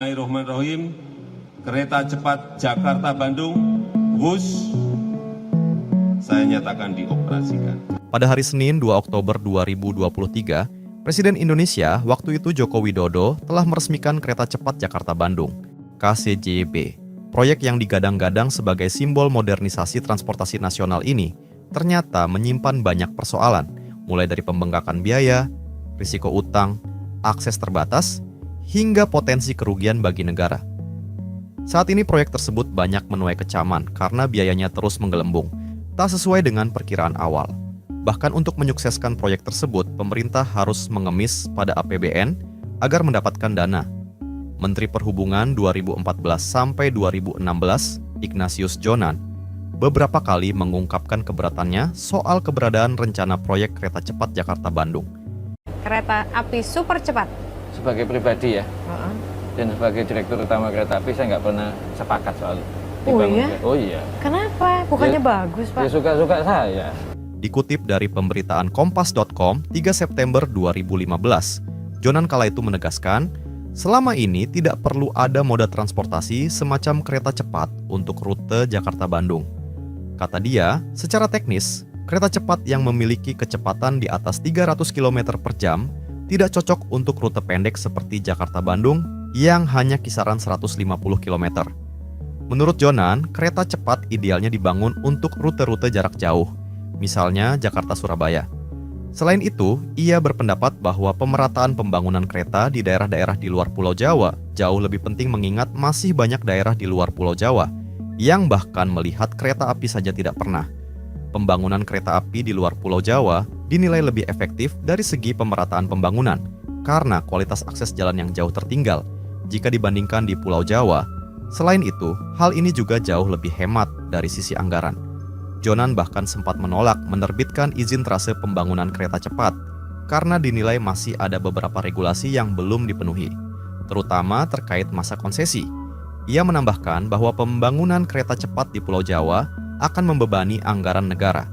Bismillahirrahmanirrahim. Kereta cepat Jakarta-Bandung, WUS, saya nyatakan dioperasikan. Pada hari Senin 2 Oktober 2023, Presiden Indonesia waktu itu Joko Widodo telah meresmikan kereta cepat Jakarta-Bandung, KCJB. Proyek yang digadang-gadang sebagai simbol modernisasi transportasi nasional ini ternyata menyimpan banyak persoalan, mulai dari pembengkakan biaya, risiko utang, akses terbatas, hingga potensi kerugian bagi negara. Saat ini proyek tersebut banyak menuai kecaman karena biayanya terus menggelembung, tak sesuai dengan perkiraan awal. Bahkan untuk menyukseskan proyek tersebut, pemerintah harus mengemis pada APBN agar mendapatkan dana. Menteri Perhubungan 2014 sampai 2016, Ignatius Jonan, beberapa kali mengungkapkan keberatannya soal keberadaan rencana proyek kereta cepat Jakarta-Bandung. Kereta api super cepat. Sebagai pribadi ya, dan sebagai direktur utama kereta api saya nggak pernah sepakat soal dibangun. Oh iya. Kenapa? Bukannya bagus, Pak? Ya suka-suka saya. Dikutip dari pemberitaan Kompas.com 3 September 2015, Jonan kala itu menegaskan, selama ini tidak perlu ada moda transportasi semacam kereta cepat untuk rute Jakarta-Bandung. Kata dia, secara teknis, kereta cepat yang memiliki kecepatan di atas 300 km per jam tidak cocok untuk rute pendek seperti Jakarta-Bandung yang hanya kisaran 150 km. Menurut Jonan, kereta cepat idealnya dibangun untuk rute-rute jarak jauh, misalnya Jakarta-Surabaya. Selain itu, ia berpendapat bahwa pemerataan pembangunan kereta di daerah-daerah di luar Pulau Jawa jauh lebih penting mengingat masih banyak daerah di luar Pulau Jawa yang bahkan melihat kereta api saja tidak pernah. Pembangunan kereta api di luar Pulau Jawa dinilai lebih efektif dari segi pemerataan pembangunan karena kualitas akses jalan yang jauh tertinggal jika dibandingkan di Pulau Jawa. Selain itu, hal ini juga jauh lebih hemat dari sisi anggaran. Jonan bahkan sempat menolak menerbitkan izin trase pembangunan kereta cepat karena dinilai masih ada beberapa regulasi yang belum dipenuhi, terutama terkait masa konsesi. Ia menambahkan bahwa pembangunan kereta cepat di Pulau Jawa akan membebani anggaran negara.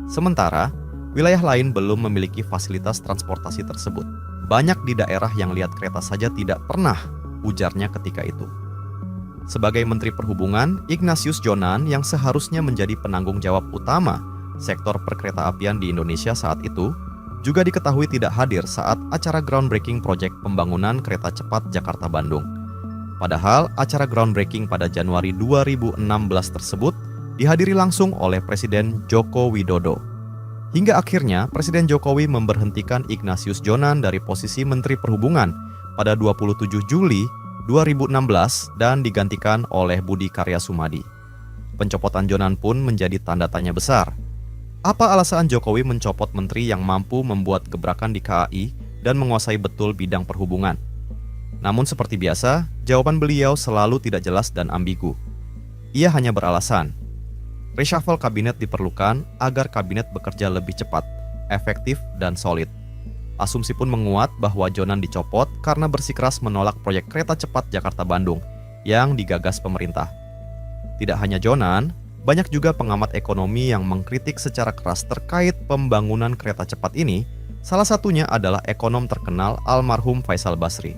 Sementara, wilayah lain belum memiliki fasilitas transportasi tersebut. Banyak di daerah yang lihat kereta saja tidak pernah, ujarnya ketika itu. Sebagai Menteri Perhubungan, Ignatius Jonan yang seharusnya menjadi penanggung jawab utama sektor perkeretaapian di Indonesia saat itu, juga diketahui tidak hadir saat acara groundbreaking proyek pembangunan kereta cepat Jakarta-Bandung. Padahal acara groundbreaking pada Januari 2016 tersebut dihadiri langsung oleh Presiden Joko Widodo. Hingga akhirnya Presiden Jokowi memberhentikan Ignatius Jonan dari posisi Menteri Perhubungan pada 27 Juli 2016 dan digantikan oleh Budi Karya Sumadi. Pencopotan Jonan pun menjadi tanda tanya besar. Apa alasan Jokowi mencopot menteri yang mampu membuat gebrakan di KAI dan menguasai betul bidang perhubungan? Namun seperti biasa, jawaban beliau selalu tidak jelas dan ambigu. Ia hanya beralasan, reshuffle kabinet diperlukan agar kabinet bekerja lebih cepat, efektif, dan solid. Asumsi pun menguat bahwa Jonan dicopot karena bersikeras menolak proyek kereta cepat Jakarta-Bandung yang digagas pemerintah. Tidak hanya Jonan, banyak juga pengamat ekonomi yang mengkritik secara keras terkait pembangunan kereta cepat ini. Salah satunya adalah ekonom terkenal almarhum Faisal Basri.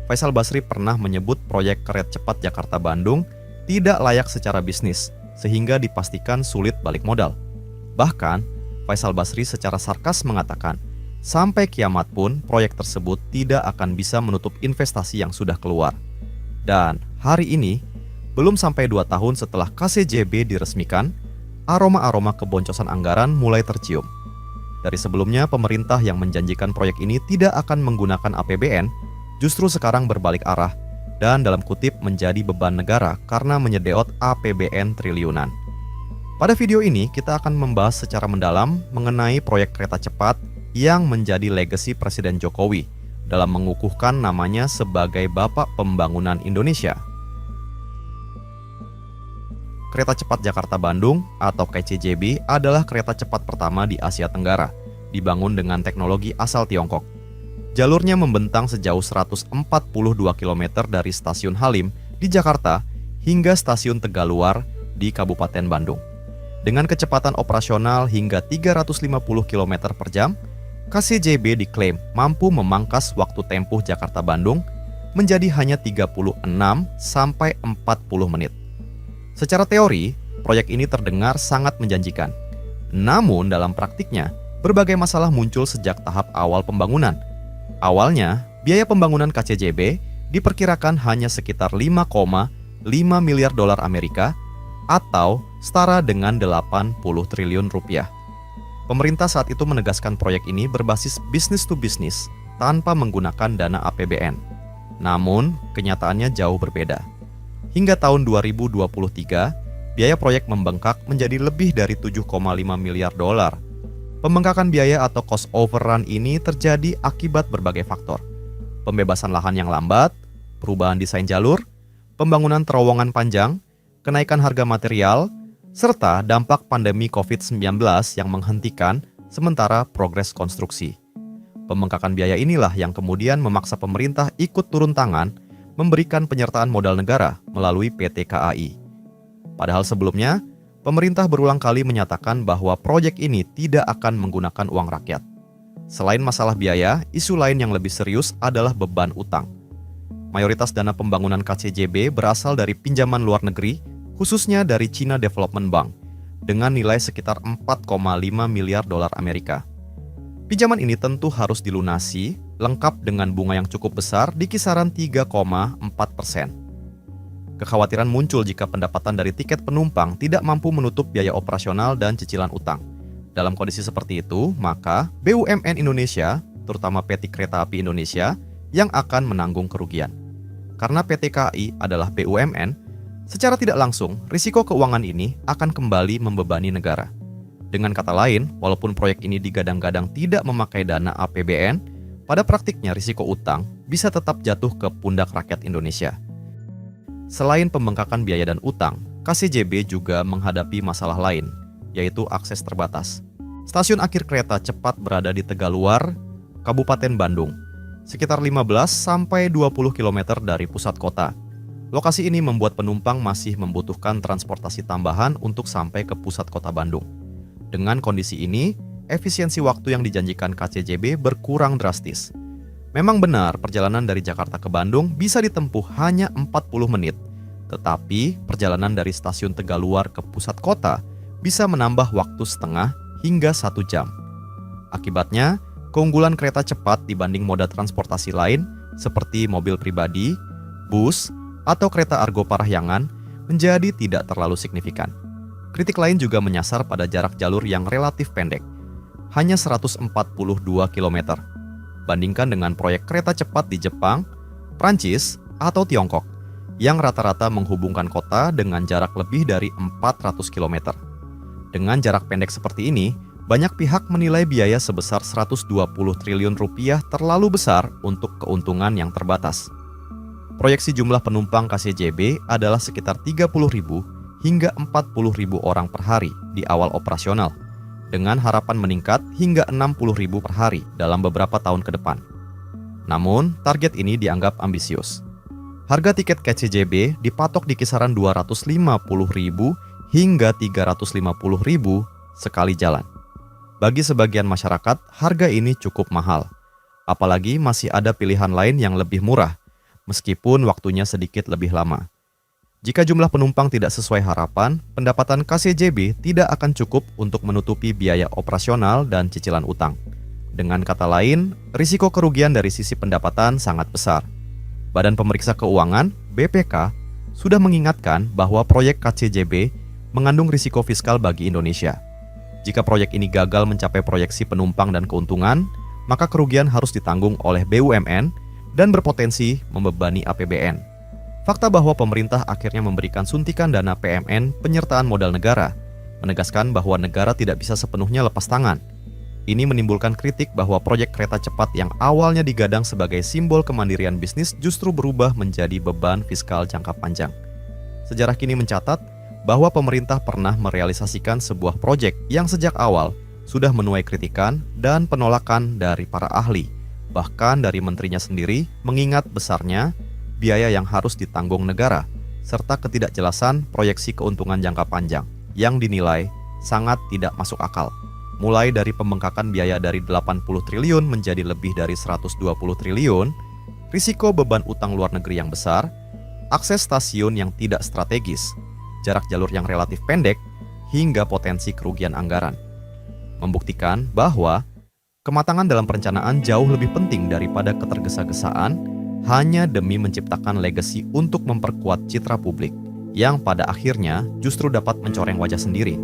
Faisal Basri pernah menyebut proyek kereta cepat Jakarta-Bandung tidak layak secara bisnis, sehingga dipastikan sulit balik modal. Bahkan, Faisal Basri secara sarkas mengatakan, sampai kiamat pun proyek tersebut tidak akan bisa menutup investasi yang sudah keluar. Dan hari ini, belum sampai 2 tahun setelah KCJB diresmikan, aroma-aroma keboncosan anggaran mulai tercium. Dari sebelumnya pemerintah yang menjanjikan proyek ini tidak akan menggunakan APBN, justru sekarang berbalik arah dan dalam kutip menjadi beban negara karena menyedeot APBN triliunan. Pada video ini kita akan membahas secara mendalam mengenai proyek kereta cepat yang menjadi legasi Presiden Jokowi dalam mengukuhkan namanya sebagai Bapak Pembangunan Indonesia. Kereta cepat Jakarta-Bandung atau KCJB adalah kereta cepat pertama di Asia Tenggara, dibangun dengan teknologi asal Tiongkok. Jalurnya membentang sejauh 142 km dari Stasiun Halim di Jakarta hingga Stasiun Tegaluar di Kabupaten Bandung. Dengan kecepatan operasional hingga 350 km per jam, KCJB diklaim mampu memangkas waktu tempuh Jakarta-Bandung menjadi hanya 36 sampai 40 menit. Secara teori, proyek ini terdengar sangat menjanjikan. Namun dalam praktiknya, berbagai masalah muncul sejak tahap awal pembangunan. Awalnya, biaya pembangunan KCJB diperkirakan hanya sekitar 5,5 miliar dolar Amerika atau setara dengan 80 triliun rupiah. Pemerintah saat itu menegaskan proyek ini berbasis business to business tanpa menggunakan dana APBN. Namun, kenyataannya jauh berbeda. Hingga tahun 2023, biaya proyek membengkak menjadi lebih dari 7,5 miliar dolar. Pembengkakan biaya atau cost overrun ini terjadi akibat berbagai faktor. Pembebasan lahan yang lambat, perubahan desain jalur, pembangunan terowongan panjang, kenaikan harga material, serta dampak pandemi COVID-19 yang menghentikan sementara progres konstruksi. Pembengkakan biaya inilah yang kemudian memaksa pemerintah ikut turun tangan memberikan penyertaan modal negara melalui PT KAI. Padahal sebelumnya, pemerintah berulang kali menyatakan bahwa proyek ini tidak akan menggunakan uang rakyat. Selain masalah biaya, isu lain yang lebih serius adalah beban utang. Mayoritas dana pembangunan KCJB berasal dari pinjaman luar negeri, khususnya dari China Development Bank, dengan nilai sekitar 4,5 miliar dolar Amerika. Pinjaman ini tentu harus dilunasi, lengkap dengan bunga yang cukup besar di kisaran 3,4%. Kekhawatiran muncul jika pendapatan dari tiket penumpang tidak mampu menutup biaya operasional dan cicilan utang. Dalam kondisi seperti itu, maka BUMN Indonesia, terutama PT Kereta Api Indonesia, yang akan menanggung kerugian. Karena PT KAI adalah BUMN, secara tidak langsung, risiko keuangan ini akan kembali membebani negara. Dengan kata lain, walaupun proyek ini digadang-gadang tidak memakai dana APBN, pada praktiknya risiko utang bisa tetap jatuh ke pundak rakyat Indonesia. Selain pembengkakan biaya dan utang, KCJB juga menghadapi masalah lain, yaitu akses terbatas. Stasiun akhir kereta cepat berada di Tegaluar, Kabupaten Bandung, sekitar 15 sampai 20 km dari pusat kota. Lokasi ini membuat penumpang masih membutuhkan transportasi tambahan untuk sampai ke pusat kota Bandung. Dengan kondisi ini, efisiensi waktu yang dijanjikan KCJB berkurang drastis. Memang benar perjalanan dari Jakarta ke Bandung bisa ditempuh hanya 40 menit, tetapi perjalanan dari stasiun Tegaluar ke pusat kota bisa menambah waktu setengah hingga 1 jam. Akibatnya, keunggulan kereta cepat dibanding moda transportasi lain seperti mobil pribadi, bus, atau kereta argo parahyangan menjadi tidak terlalu signifikan. Kritik lain juga menyasar pada jarak jalur yang relatif pendek, hanya 142 km. Bandingkan dengan proyek kereta cepat di Jepang, Prancis, atau Tiongkok, yang rata-rata menghubungkan kota dengan jarak lebih dari 400 km. Dengan jarak pendek seperti ini, banyak pihak menilai biaya sebesar 120 triliun rupiah terlalu besar untuk keuntungan yang terbatas. Proyeksi jumlah penumpang KCJB adalah sekitar 30.000 hingga 40.000 orang per hari di awal operasional, dengan harapan meningkat hingga 60.000 per hari dalam beberapa tahun ke depan. Namun, target ini dianggap ambisius. Harga tiket KCJB dipatok di kisaran 250.000 hingga 350.000 sekali jalan. Bagi sebagian masyarakat, harga ini cukup mahal. Apalagi masih ada pilihan lain yang lebih murah, meskipun waktunya sedikit lebih lama. Jika jumlah penumpang tidak sesuai harapan, pendapatan KCJB tidak akan cukup untuk menutupi biaya operasional dan cicilan utang. Dengan kata lain, risiko kerugian dari sisi pendapatan sangat besar. Badan Pemeriksa Keuangan, BPK, sudah mengingatkan bahwa proyek KCJB mengandung risiko fiskal bagi Indonesia. Jika proyek ini gagal mencapai proyeksi penumpang dan keuntungan, maka kerugian harus ditanggung oleh BUMN dan berpotensi membebani APBN. Fakta bahwa pemerintah akhirnya memberikan suntikan dana PMN penyertaan modal negara, menegaskan bahwa negara tidak bisa sepenuhnya lepas tangan. Ini menimbulkan kritik bahwa proyek kereta cepat yang awalnya digadang sebagai simbol kemandirian bisnis justru berubah menjadi beban fiskal jangka panjang. Sejarah kini mencatat bahwa pemerintah pernah merealisasikan sebuah proyek yang sejak awal sudah menuai kritikan dan penolakan dari para ahli, bahkan dari menterinya sendiri, mengingat besarnya biaya yang harus ditanggung negara, serta ketidakjelasan proyeksi keuntungan jangka panjang yang dinilai sangat tidak masuk akal. Mulai dari pembengkakan biaya dari 80 triliun menjadi lebih dari 120 triliun, risiko beban utang luar negeri yang besar, akses stasiun yang tidak strategis, jarak jalur yang relatif pendek, hingga potensi kerugian anggaran. Membuktikan bahwa kematangan dalam perencanaan jauh lebih penting daripada ketergesa-gesaan hanya demi menciptakan legasi untuk memperkuat citra publik, yang pada akhirnya justru dapat mencoreng wajah sendiri.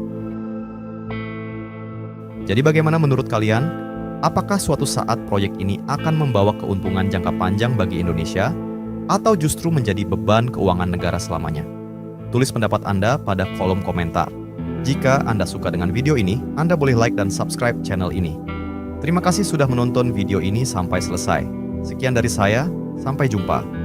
Jadi bagaimana menurut kalian? Apakah suatu saat proyek ini akan membawa keuntungan jangka panjang bagi Indonesia, atau justru menjadi beban keuangan negara selamanya? Tulis pendapat Anda pada kolom komentar. Jika Anda suka dengan video ini, Anda boleh like dan subscribe channel ini. Terima kasih sudah menonton video ini sampai selesai. Sekian dari saya, sampai jumpa.